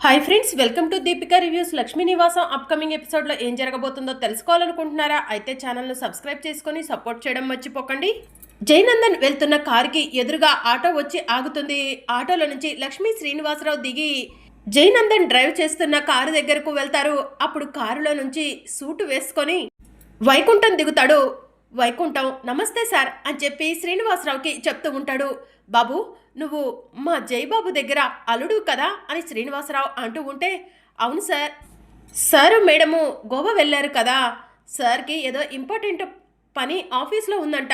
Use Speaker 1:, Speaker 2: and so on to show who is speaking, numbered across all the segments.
Speaker 1: Hi friends, welcome to Deepika reviews. Lakshmi నివాసం upcoming ఎపిసోడ్లో ఏం జరగబోతుందో తెలుసుకోవాలనుకుంటున్నారా? అయితే ఛానల్ను సబ్స్క్రైబ్ చేసుకొని సపోర్ట్ చేయడం మర్చిపోకండి. జయనందన్ వెళ్తున్న కారుకి ఎదురుగా ఆటో వచ్చి ఆగుతుంది. ఆటోలో నుంచి లక్ష్మీ శ్రీనివాసరావు దిగి జయనందన్ డ్రైవ్ చేస్తున్న కారు దగ్గరకు వెళ్తారు. అప్పుడు కారులో నుంచి సూటు వేసుకొని వైకుంఠం దిగుతాడు. వైకుంఠం నమస్తే సార్ అని చెప్పి శ్రీనివాసరావుకి చెప్తూ ఉంటాడు. బాబు, నువ్వు మా జయబాబు దగ్గర అల్లుడు కదా అని శ్రీనివాసరావు అంటూ ఉంటే, అవును సార్. సారు మేడము గోవా వెళ్ళారు కదా, సార్కి ఏదో ఇంపార్టెంట్ పని ఆఫీస్లో ఉందంట,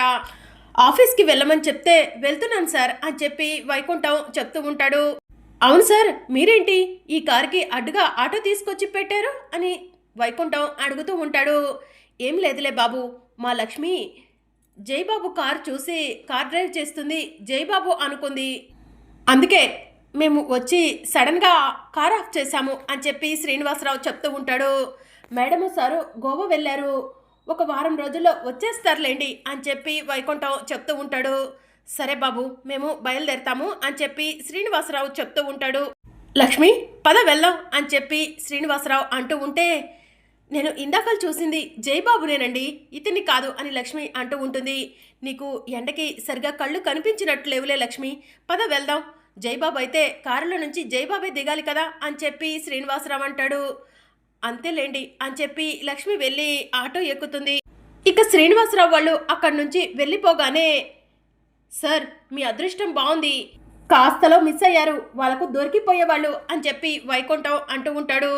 Speaker 1: ఆఫీస్కి వెళ్ళమని చెప్తే వెళ్తున్నాను సార్ అని చెప్పి వైకుంఠం చెప్తూ ఉంటాడు. అవును సార్, మీరేంటి ఈ కార్కి అడ్డుగా ఆటో తీసుకొచ్చి పెట్టారు అని వైకుంఠం అడుగుతూ ఉంటాడు. ఏం లేదులే బాబు, మా లక్ష్మి జైబాబు కార్ చూసి కార్ డ్రైవ్ చేస్తుంది, జైబాబు అనుకుంది, అందుకే మేము వచ్చి సడన్గా కార్ ఆఫ్ చేశాము అని చెప్పి శ్రీనివాసరావు చెప్తూ ఉంటాడు. మేడము సారు గోవా వెళ్ళారు, ఒక వారం రోజుల్లో వచ్చేస్తారులేండి అని చెప్పి వైకుంఠం చెప్తూ ఉంటాడు. సరే బాబు, మేము బయలుదేరతాము అని చెప్పి శ్రీనివాసరావు చెప్తూ ఉంటాడు. లక్ష్మి, పద వెళ్దాం అని చెప్పి శ్రీనివాసరావు అంటూ ఉంటే, నేను ఇందాకలు చూసింది జైబాబునేనండి, ఇతన్ని కాదు అని లక్ష్మి అంటూ ఉంటుంది. నీకు ఎండకి సరిగా కళ్ళు కనిపించినట్లేవులే లక్ష్మి, పద వెళ్దాం. జైబాబు అయితే కారులో నుంచి జైబాబే దిగాలి కదా అని చెప్పి శ్రీనివాసరావు అంటాడు. అంతేలేండి అని చెప్పి లక్ష్మి వెళ్ళి ఆటో ఎక్కుతుంది. ఇక శ్రీనివాసరావు వాళ్ళు అక్కడి నుంచి వెళ్ళిపోగానే, సార్ మీ అదృష్టం బాగుంది, కాస్తలో మిస్ అయ్యారు, వాళ్ళకు దొరికిపోయేవాళ్ళు అని చెప్పి వైకుంఠం అంటూ ఉంటాడు.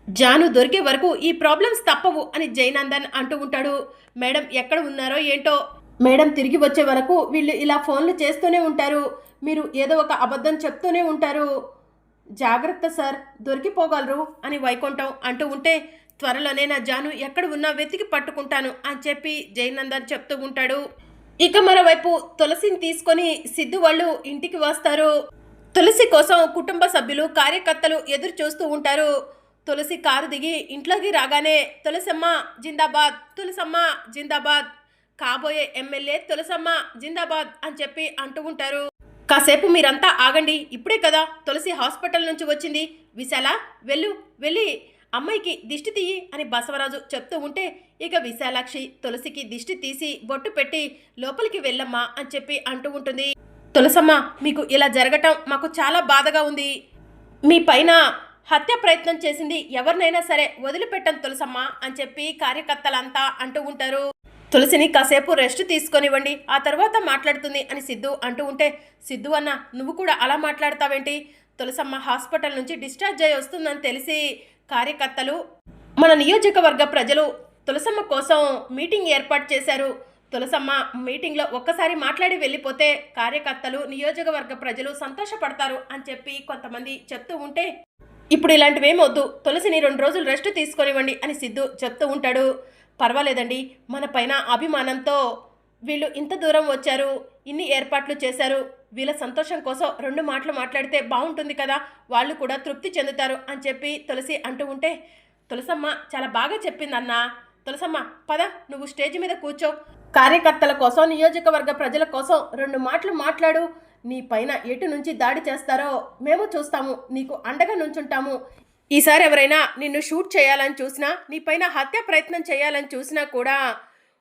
Speaker 1: జాను దొరికే వరకు ఈ ప్రాబ్లమ్స్ తప్పవు అని జయనందన్ అంటూ ఉంటాడు. మేడం ఎక్కడ ఉన్నారో ఏంటో, మేడం తిరిగి వచ్చే వరకు వీళ్ళు ఇలా ఫోన్లు చేస్తూనే ఉంటారు, మీరు ఏదో ఒక అబద్ధం చెప్తూనే ఉంటారు, జాగ్రత్త సార్, దొరికిపోగలరు అని వైకుంఠం అంటూ ఉంటే, త్వరలోనే నా జాను ఎక్కడ ఉన్నా వెతికి పట్టుకుంటాను అని చెప్పి జయనందన్ చెప్తూ ఉంటాడు. ఇక మరోవైపు తులసిని తీసుకొని సిద్ధు వాళ్ళు ఇంటికి వస్తారు. తులసి కోసం కుటుంబ సభ్యులు కార్యకర్తలు ఎదురు చూస్తూ ఉంటారు. తులసి కారు దిగి ఇంట్లోకి రాగానే, తులసమ్మ జిందాబాద్, తులసమ్మ జిందాబాద్, కాబోయే ఎమ్మెల్యే తులసమ్మ జిందాబాద్ అని చెప్పి అంటూ ఉంటారు. కాసేపు మీరంతా ఆగండి, ఇప్పుడే కదా తులసి హాస్పిటల్ నుంచి వచ్చింది, విశాల వెళ్ళి అమ్మాయికి దిష్టి తీయి అని బసవరాజు చెప్తూ ఉంటే, ఇక విశాలాక్షి తులసికి దిష్టి తీసి బొట్టు పెట్టి లోపలికి వెళ్ళమ్మా అని చెప్పి అంటూ ఉంటుంది. తులసమ్మ, మీకు ఇలా జరగటం మాకు చాలా బాధగా ఉంది, మీ పైన హత్య ప్రయత్నం చేసింది ఎవరినైనా సరే వదిలిపెట్టను తులసమ్మ అని చెప్పి కార్యకర్తలంతా అంటూ ఉంటారు. తులసిని కాసేపు రెస్ట్ తీసుకొనివ్వండి, ఆ తర్వాత మాట్లాడుతుంది అని సిద్ధు అంటూ ఉంటే, సిద్ధు అన్న నువ్వు కూడా అలా మాట్లాడతావేంటి, తులసమ్మ హాస్పిటల్ నుంచి డిశ్చార్జ్ అయ్యి వస్తుందని తెలిసి కార్యకర్తలు, మన నియోజకవర్గ ప్రజలు తులసమ్మ కోసం మీటింగ్ ఏర్పాటు చేశారు, తులసమ్మ మీటింగ్లో ఒక్కసారి మాట్లాడి వెళ్ళిపోతే కార్యకర్తలు నియోజకవర్గ ప్రజలు సంతోషపడతారు అని చెప్పి కొంతమంది చెప్తూ ఉంటే, ఇప్పుడు ఇలాంటివేమొద్దు, తులసిని 2 రోజులు రెస్ట్ తీసుకొనివ్వండి అని సిద్ధు చెప్తూ ఉంటాడు. పర్వాలేదండి, మన పైన అభిమానంతో వీళ్ళు ఇంత దూరం వచ్చారు, ఇన్ని ఏర్పాట్లు చేశారు, వీళ్ళ సంతోషం కోసం 2 మాటలు మాట్లాడితే బాగుంటుంది కదా, వాళ్ళు కూడా తృప్తి చెందుతారు అని చెప్పి తులసి అంటూ ఉంటే, తులసమ్మ చాలా బాగా చెప్పిందన్నా, తులసమ్మ పద నువ్వు స్టేజ్ మీద కూర్చో, కార్యకర్తల కోసం నియోజకవర్గ ప్రజల కోసం 2 మాటలు మాట్లాడు, నీ పైన ఎటు నుంచి దాడి చేస్తారో మేము చూస్తాము, నీకు అండగా నుంచుంటాము, ఈసారి ఎవరైనా నిన్ను షూట్ చేయాలని చూసినా, నీ పైన హత్య ప్రయత్నం చేయాలని చూసినా కూడా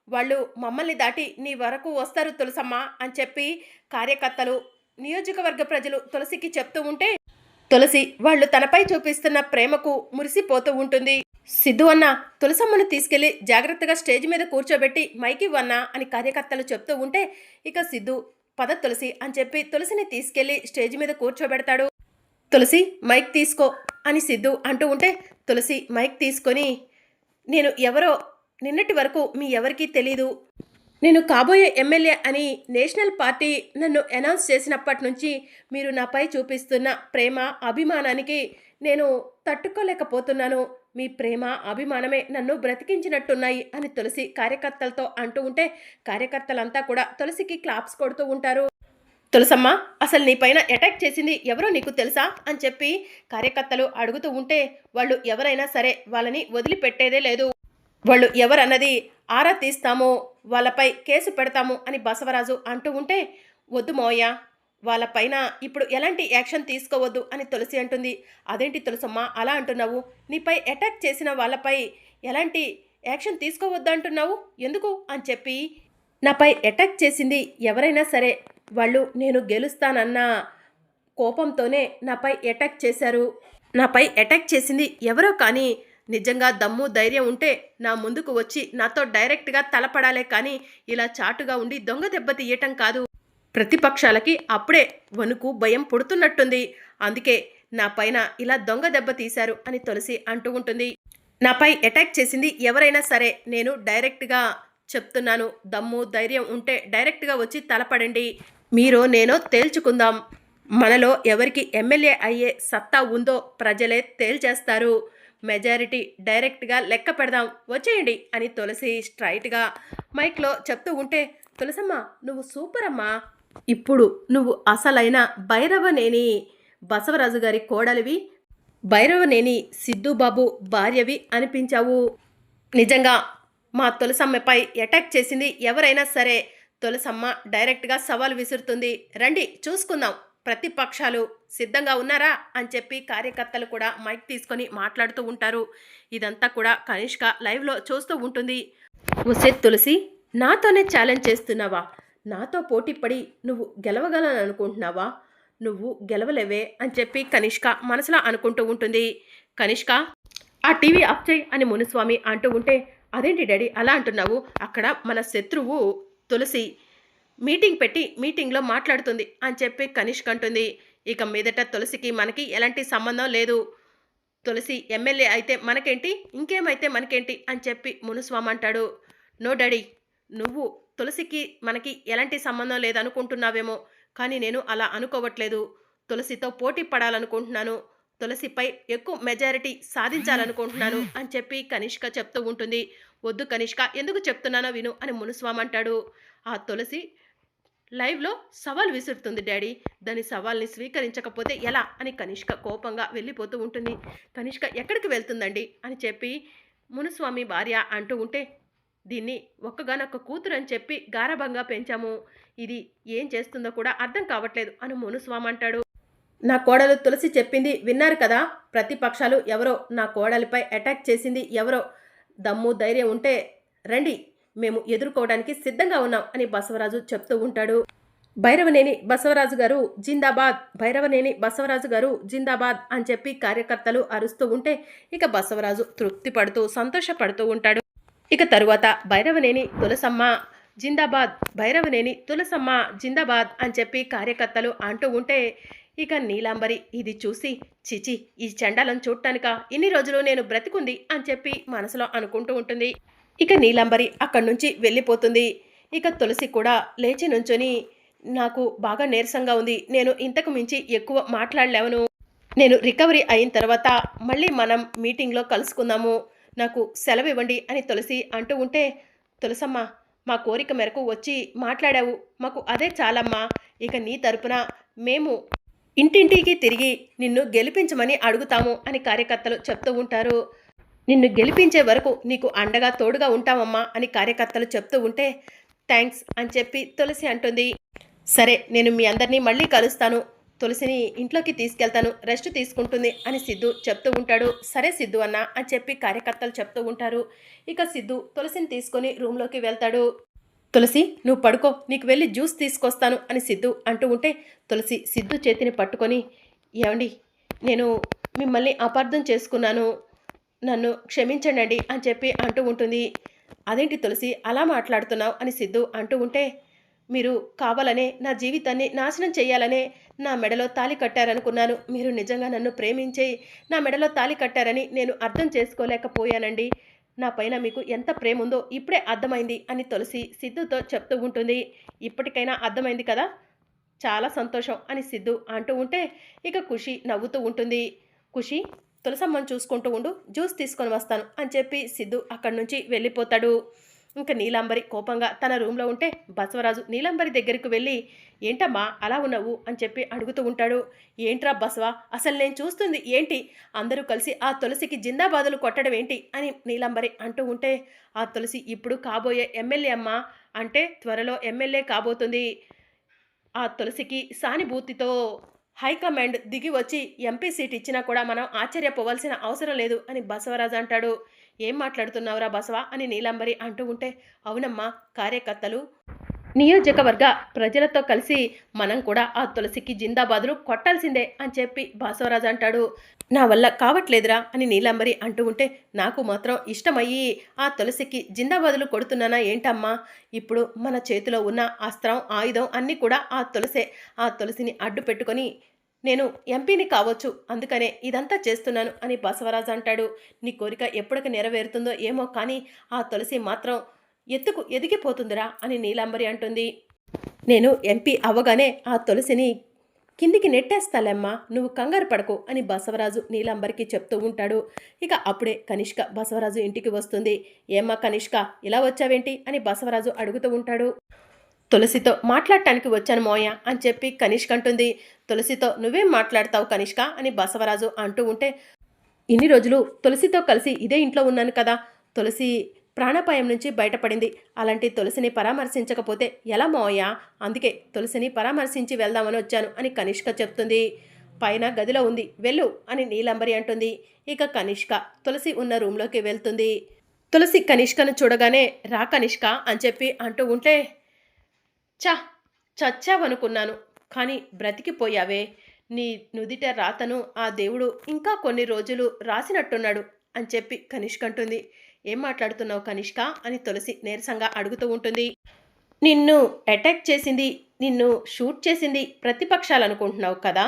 Speaker 1: వాళ్ళు మమ్మల్ని దాటి నీ వరకు వస్తారు తులసమ్మ అని చెప్పి కార్యకర్తలు నియోజకవర్గ ప్రజలు తులసికి చెప్తూ ఉంటే, తులసి వాళ్ళు తనపై చూపిస్తున్న ప్రేమకు మురిసిపోతూ ఉంటుంది. సిద్ధు అన్న తులసమ్మను తీసుకెళ్లి జాగ్రత్తగా స్టేజ్ మీద కూర్చోబెట్టి మైకి ఇవ్వన్నా అని కార్యకర్తలు చెప్తూ ఉంటే, ఇక సిద్ధు పద తులసి అని చెప్పి తులసిని తీసుకెళ్లి స్టేజ్ మీద కూర్చోబెడతాడు. తులసి మైక్ తీసుకో అని సిద్ధు అంటూ ఉంటే, తులసి మైక్ తీసుకొని, నేను ఎవరో నిన్నటి వరకు మీ ఎవరికీ తెలీదు, నేను కాబోయే ఎమ్మెల్యే అని నేషనల్ పార్టీ నన్ను అనౌన్స్ చేసినప్పటి నుంచి మీరు నాపై చూపిస్తున్న ప్రేమ అభిమానానికి నేను తట్టుకోలేకపోతున్నాను, మీ ప్రేమ అభిమానమే నన్ను బ్రతికించినట్టున్నాయి అని తులసి కార్యకర్తలతో అంటూ ఉంటే, కార్యకర్తలంతా కూడా తులసికి క్లాప్స్ కొడుతూ ఉంటారు. తులసమ్మ, అసలు నీ పైన అటాక్ చేసింది ఎవరో నీకు తెలుసా అని చెప్పి కార్యకర్తలు అడుగుతూ ఉంటే, వాళ్ళు ఎవరైనా సరే వాళ్ళని వదిలిపెట్టేదే లేదు, వాళ్ళు ఎవరన్నది ఆరా తీస్తాము, వాళ్ళపై కేసు పెడతాము అని బసవరాజు అంటూ ఉంటే, వద్దు మోయ్య, వాళ్ళపైన ఇప్పుడు ఎలాంటి యాక్షన్ తీసుకోవద్దు అని తులసి అంటుంది. అదేంటి తులసమ్మ అలా అంటున్నావు? నీపై అటాక్ చేసిన వాళ్ళపై ఎలాంటి యాక్షన్ తీసుకోవద్దు అంటున్నావు ఎందుకు అని చెప్పి, నాపై అటాక్ చేసింది ఎవరైనా సరే వాళ్ళు నేను గెలుస్తానన్న కోపంతోనే నాపై అటాక్ చేశారు. నాపై అటాక్ చేసింది ఎవరో కానీ నిజంగా దమ్ము ధైర్యం ఉంటే నా ముందుకు వచ్చి నాతో డైరెక్ట్గా తలపడాలే కానీ ఇలా చాటుగా ఉండి దొంగ దెబ్బ తీయటం కాదు. ప్రతిపక్షాలకి అప్పుడే వణుకు భయం పుడుతున్నట్టుంది. అందుకే నా పైన ఇలా దొంగ దెబ్బ తీశారు అని తులసి అంటూ ఉంటుంది. నాపై అటాక్ చేసింది ఎవరైనా సరే నేను డైరెక్ట్గా చెప్తున్నాను, దమ్ము ధైర్యం ఉంటే డైరెక్ట్గా వచ్చి తలపడండి. మీరో నేనో తేల్చుకుందాం. మనలో ఎవరికి ఎమ్మెల్యే అయ్యే సత్తా ఉందో ప్రజలే తేల్చేస్తారు. మెజారిటీ డైరెక్ట్గా లెక్క పెడదాం, వచ్చేయండి అని తులసి స్ట్రైట్గా మైక్లో చెప్తూ ఉంటే, తులసమ్మ నువ్వు సూపర్ అమ్మా, ఇప్పుడు నువ్వు అసలైన భైరవనేని బసవరాజు గారి కోడలివి, భైరవనేని సిద్ధుబాబు భార్యవి అనిపించావు. నిజంగా మా తులసమ్మపై అటాక్ చేసింది ఎవరైనా సరే తులసమ్మ డైరెక్ట్గా సవాల్ విసురుతుంది. రండి చూసుకుందాం, ప్రతిపక్షాలు సిద్ధంగా ఉన్నారా అని చెప్పి కార్యకర్తలు కూడా మైక్ తీసుకొని మాట్లాడుతూ ఉంటారు. ఇదంతా కూడా కనిష్క లైవ్లో చూస్తూ ఉంటుంది. ఒసే తులసి, నాతోనే ఛాలెంజ్ చేస్తున్నావా? నాతో పోటీపడి నువ్వు గెలవగలను అనుకుంటున్నావా? నువ్వు గెలవలేవే అని చెప్పి కనిష్క మనసులో అనుకుంటూ ఉంటుంది. కనిష్క ఆ టీవీ ఆఫ్ చేయి అని మునుస్వామి అంటూ ఉంటే, అదేంటి డాడీ అలా అంటున్నావు? అక్కడ మన శత్రువు తులసి మీటింగ్ పెట్టి మీటింగ్లో మాట్లాడుతుంది అని చెప్పి కనిష్క అంటుంది. ఇక మీదట తులసికి మనకి ఎలాంటి సంబంధం లేదు. తులసి ఎమ్మెల్యే అయితే మనకేంటి, ఇంకేమైతే మనకేంటి అని చెప్పి మునుస్వామి అంటాడు. నో డాడీ, నువ్వు తులసికి మనకి ఎలాంటి సంబంధం లేదనుకుంటున్నావేమో, కానీ నేను అలా అనుకోవట్లేదు. తులసితో పోటీ పడాలనుకుంటున్నాను, తులసిపై ఎక్కువ మెజారిటీ సాధించాలనుకుంటున్నాను అని చెప్పి కనిష్క చెప్తూ ఉంటుంది. వద్దు కనిష్క, ఎందుకు చెప్తున్నానో విను అని మునుస్వామి అంటాడు. ఆ తులసి లైవ్లో సవాల్ విసురుతుంది డాడీ, దాని సవాల్ని స్వీకరించకపోతే ఎలా అని కనిష్క కోపంగా వెళ్ళిపోతూ ఉంటుంది. కనిష్క ఎక్కడికి వెళ్తుందండి అని చెప్పి మునుస్వామి భార్య అంటూ ఉంటే, దీన్ని ఒక్కగానొక్క కూతురు అని చెప్పి గారభంగా పెంచాము, ఇది ఏం చేస్తుందో కూడా అర్థం కావట్లేదు అని మునుస్వామి అంటాడు. నా కోడలు తులసి చెప్పింది విన్నారు కదా, ప్రతిపక్షాలు ఎవరో నా కోడలిపై అటాక్ చేసింది ఎవరో, దమ్ము ధైర్యం ఉంటే రండి, మేము ఎదుర్కోవడానికి సిద్ధంగా ఉన్నాం అని బసవరాజు చెప్తూ ఉంటాడు. భైరవనేని బసవరాజు గారు జిందాబాద్, భైరవనేని బసవరాజు గారు జిందాబాద్ అని చెప్పి కార్యకర్తలు అరుస్తూ ఉంటే ఇక బసవరాజు తృప్తి పడుతూ సంతోషపడుతూ ఉంటాడు. ఇక తరువాత భైరవనేని తులసమ్మ జిందాబాద్, భైరవనేని తులసమ్మ జిందాబాద్ అని చెప్పి కార్యకర్తలు అంటూ ఉంటే ఇక నీలాంబరి ఇది చూసి, చిచి ఈ చండాలను చూడటానిక ఇన్ని రోజులు నేను బ్రతికుంది అని చెప్పి మనసులో అనుకుంటూ ఉంటుంది. ఇక నీలాంబరి అక్కడి నుంచి వెళ్ళిపోతుంది. ఇక తులసి కూడా లేచి నుంచొని, నాకు బాగా నీరసంగా ఉంది, నేను ఇంతకు మించి ఎక్కువ మాట్లాడలేవను, నేను రికవరీ అయిన తర్వాత మళ్ళీ మనం మీటింగ్లో కలుసుకుందాము, నాకు సెలవు ఇవ్వండి అని తులసి అంటూ ఉంటే, తులసమ్మ మా కోరిక మేరకు వచ్చి మాట్లాడావు, మాకు అదే చాలమ్మా, ఇక నీ తరపున మేము ఇంటింటికి తిరిగి నిన్ను గెలిపించమని అడుగుతాము అని కార్యకర్తలు చెప్తూ ఉంటారు. నిన్ను గెలిపించే వరకు నీకు అండగా తోడుగా ఉంటామమ్మా అని కార్యకర్తలు చెప్తూ ఉంటే, థ్యాంక్స్ అని చెప్పి తులసి అంటుంది. సరే నేను మీ అందరినీ మళ్ళీ కలుస్తాను, తులసిని ఇంట్లోకి తీసుకెళ్తాను, రెస్ట్ తీసుకుంటుంది అని సిద్ధు చెప్తూ ఉంటాడు. సరే సిద్ధు అన్న అని చెప్పి కార్యకర్తలు చెప్తూ ఉంటారు. ఇక సిద్ధు తులసిని తీసుకొని రూమ్లోకి వెళ్తాడు. తులసి నువ్వు పడుకో, నీకు వెళ్ళి జ్యూస్ తీసుకొస్తాను అని సిద్ధు అంటూ ఉంటే తులసి సిద్ధు చేతిని పట్టుకొని, ఏమండి నేను మిమ్మల్ని అపార్థం చేసుకున్నాను, నన్ను క్షమించండి అని చెప్పి అంటూ ఉంటుంది. అదేంటి తులసి అలా మాట్లాడుతున్నావు అని సిద్ధు అంటూ ఉంటే, మీరు కావాలనే నా జీవితాన్ని నాశనం చేయాలనే నా మెడలో తాళి కట్టారనుకున్నాను, మీరు నిజంగా నన్ను ప్రేమించే నా మెడలో తాళి కట్టారని నేను అర్థం చేసుకోలేకపోయానండి, నా పైన మీకు ఎంత ప్రేమ ఉందో ఇప్పుడే అర్థమైంది అని తులసి సిద్ధుతో చెప్తూ ఉంటుంది. ఇప్పటికైనా అర్థమైంది కదా, చాలా సంతోషం అని సిద్ధు అంటూ ఉంటే ఇక ఖుషి నవ్వుతూ ఉంటుంది. ఖుషి తులసమ్మని చూసుకుంటూ ఉండు, జ్యూస్ తీసుకొని వస్తాను అని చెప్పి సిద్ధు అక్కడి నుంచి వెళ్ళిపోతాడు. ఇంకా నీలాంబరి కోపంగా తన రూమ్లో ఉంటే బసవరాజు నీలాంబరి దగ్గరికి వెళ్ళి, ఏంటమ్మా అలా ఉన్నావు అని చెప్పి అడుగుతూ ఉంటాడు. ఏంట్రా బసవ, అసలు నేను చూస్తుంది ఏంటి, అందరూ కలిసి ఆ తులసికి జిందాబాదులు కొట్టడం ఏంటి అని నీలాంబరి అంటూ ఉంటే, ఆ తులసి ఇప్పుడు కాబోయే ఎమ్మెల్యే అమ్మా, అంటే త్వరలో ఎమ్మెల్యే కాబోతుంది, ఆ తులసికి సానుభూతితో హైకమాండ్ దిగి వచ్చి ఎంపీ సీట్ ఇచ్చినా కూడా మనం ఆశ్చర్యపోవాల్సిన అవసరం లేదు అని బసవరాజు అంటాడు. ఏం మాట్లాడుతున్నావురా బసవ అని నీలంబరి అంటూ ఉంటే, అవునమ్మా, కార్యకర్తలు నియోజకవర్గ ప్రజలతో కలిసి మనం కూడా ఆ తులసికి జిందాబాదులు కొట్టాల్సిందే అని చెప్పి బసవరాజు అంటాడు. నా వల్ల కావట్లేదురా అని నీలంబరి అంటూ ఉంటే, నాకు మాత్రం ఇష్టమయ్యి ఆ తులసికి జిందాబాదులు కొడుతున్నానా ఏంటమ్మా? ఇప్పుడు మన చేతిలో ఉన్న అస్త్రం ఆయుధం అన్నీ కూడా ఆ తులసే. ఆ తులసిని అడ్డు పెట్టుకొని నేను ఎంపీని కావచ్చు, అందుకనే ఇదంతా చేస్తున్నాను అని బసవరాజు అంటాడు. నీ కోరిక ఎప్పటికి నెరవేరుతుందో ఏమో కానీ ఆ తులసి మాత్రం ఎత్తుకు ఎదిగిపోతుందిరా అని నీలాంబరి అంటుంది. నేను ఎంపీ అవ్వగానే ఆ తులసిని కిందికి నెట్టేస్తాలేమ్మా, నువ్వు కంగారు పడకు అని బసవరాజు నీలాంబరికి చెప్తూ ఉంటాడు. ఇక అప్పుడే కనిష్క బసవరాజు ఇంటికి వస్తుంది. ఏమ్మా కనిష్క, ఇలా వచ్చావేంటి అని బసవరాజు అడుగుతూ ఉంటాడు. తులసితో మాట్లాడటానికి వచ్చాను మోయ అని చెప్పి కనిష్క అంటుంది. తులసితో నువ్వేం మాట్లాడతావు కనిష్క అని బసవరాజు అంటూ ఉంటే, ఇన్ని రోజులు తులసితో కలిసి ఇదే ఇంట్లో ఉన్నాను కదా, తులసి ప్రాణాపాయం నుంచి బయటపడింది. అలాంటి తులసిని పరామర్శించకపోతే ఎలా మోయ? అందుకే తులసిని పరామర్శించి వెళ్దామని వచ్చాను అని కనిష్క చెప్తుంది. పైన గదిలో ఉంది, వెళ్ళు అని నీలంబరి అంటుంది. ఇక కనిష్క తులసి ఉన్న రూమ్లోకి వెళ్తుంది. తులసి కనిష్కను చూడగానే రా కనిష్క అని చెప్పి అంటూ ఉంటే, చా, చచ్చావనుకున్నాను కానీ బ్రతికిపోయావే. నీ నుదిట రాతను ఆ దేవుడు ఇంకా కొన్ని రోజులు రాసినట్టున్నాడు అని చెప్పి కనిష్క అంటుంది. ఏం మాట్లాడుతున్నావు కనిష్క అని తులసి నీరసంగా అడుగుతూ ఉంటుంది. నిన్ను అటాక్ చేసింది, నిన్ను షూట్ చేసింది ప్రతిపక్షాలనుకుంటున్నావు కదా?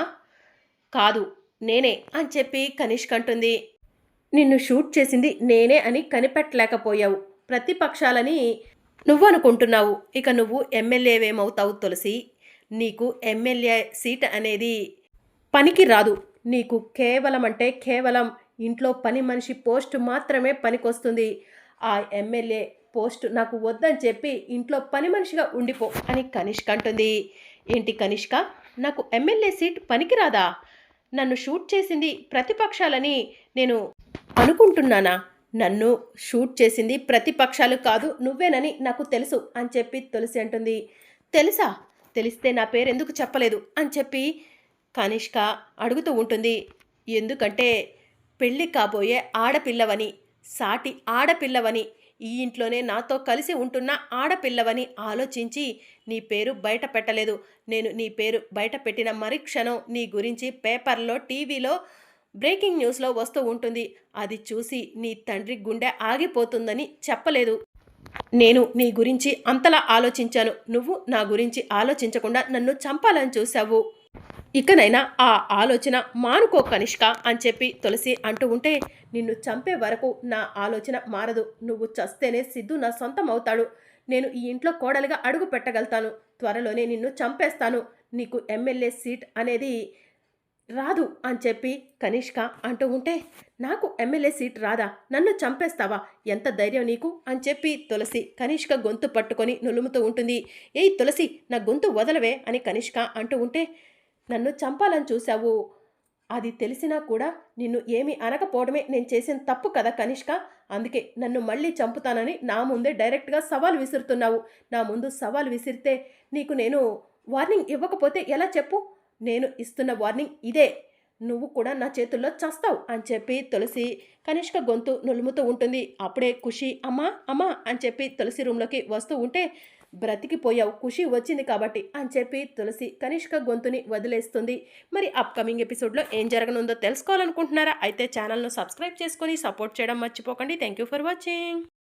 Speaker 1: కాదు, నేనే అని చెప్పి కనిష్క అంటుంది. నిన్ను షూట్ చేసింది నేనే అని కనిపెట్టలేకపోయావు, ప్రతిపక్షాలని నువ్వు అనుకుంటున్నావు. ఇక నువ్వు ఎమ్మెల్యేవేమవుతావు తులసి? నీకు ఎమ్మెల్యే సీట్ అనేది పనికి రాదు. నీకు కేవలం అంటే కేవలం ఇంట్లో పని మనిషి పోస్ట్ మాత్రమే పనికొస్తుంది. ఆ ఎమ్మెల్యే పోస్ట్ నాకు వద్దని చెప్పి ఇంట్లో పని మనిషిగా ఉండిపో అని కనిష్క అంటుంది. ఏంటి కనిష్క, నాకు ఎమ్మెల్యే సీట్ పనికిరాదా? నన్ను షూట్ చేసింది ప్రతిపక్షాలని నేను అనుకుంటున్నానా? నన్ను షూట్ చేసింది ప్రతిపక్షాలు కాదు, నువ్వేనని నాకు తెలుసు అని చెప్పి తులసి అంటుంది. తెలుసా? తెలిస్తే నా పేరు ఎందుకు చెప్పలేదు అని చెప్పి కనిష్క అడుగుతూ ఉంటుంది. ఎందుకంటే పెళ్ళి కాబోయే ఆడపిల్లవని, సాటి ఆడపిల్లవని, ఈ ఇంట్లోనే నాతో కలిసి ఉంటున్న ఆడపిల్లవని ఆలోచించి నీ పేరు బయట పెట్టలేదు. నేను నీ పేరు బయట పెట్టిన మరుక్షణం నీ గురించి పేపర్లో, టీవీలో బ్రేకింగ్ న్యూస్లో వస్తూ ఉంటుంది. అది చూసి నీ తండ్రి గుండె ఆగిపోతుందని చెప్పలేదు. నేను నీ గురించి అంతలా ఆలోచించాను, నువ్వు నా గురించి ఆలోచించకుండా నన్ను చంపాలని చూశావు. ఇకనైనా ఆ ఆలోచన మానుకో కనిష్క అని చెప్పి తులసి అంటూ ఉంటే, నిన్ను చంపే వరకు నా ఆలోచన మారదు. నువ్వు చస్తేనే సిద్ధు నా సొంతం అవుతాడు. నేను ఈ ఇంట్లో కోడలిగా అడుగు పెట్టగలుగుతాను. త్వరలోనే నిన్ను చంపేస్తాను. నీకు ఎమ్మెల్యే సీట్ అనేది రాదు అని చెప్పి కనిష్క అంటూ ఉంటే, నాకు ఎమ్మెల్యే సీట్ రాదా? నన్ను చంపేస్తావా? ఎంత ధైర్యం నీకు అని చెప్పి తులసి కనిష్క గొంతు పట్టుకొని నులుముతూ ఉంటుంది. ఏయ్ తులసి, నా గొంతు వదలవే అని కనిష్క అంటూ ఉంటే, నన్ను చంపాలని చూశావు, అది తెలిసినా కూడా నిన్ను ఏమీ అనకపోవడమే నేను చేసిన తప్పు కదా కనిష్క. అందుకే నన్ను మళ్ళీ చంపుతానని నా ముందే డైరెక్ట్గా సవాల్ విసురుతున్నావు. నా ముందు సవాల్ విసిరితే నీకు నేను వార్నింగ్ ఇవ్వకపోతే ఎలా చెప్పు? నేను ఇస్తున్న వార్నింగ్ ఇదే, నువ్వు కూడా నా చేతుల్లో చస్తావు అని చెప్పి తులసి కనిష్క గొంతు నులుముతూ ఉంటుంది. అప్పుడే ఖుషి అమ్మా అమ్మా అని చెప్పి తులసి రూమ్లోకి వస్తూ ఉంటే, బ్రతికిపోయావు, ఖుషి వచ్చింది కాబట్టి అని చెప్పి తులసి కనిష్క గొంతుని వదిలేస్తుంది. మరి అప్కమింగ్ ఎపిసోడ్లో ఏం జరగనుందో తెలుసుకోవాలనుకుంటున్నారా? అయితే ఛానల్ను సబ్స్క్రైబ్ చేసుకొని సపోర్ట్ చేయడం మర్చిపోకండి. Thank you for watching.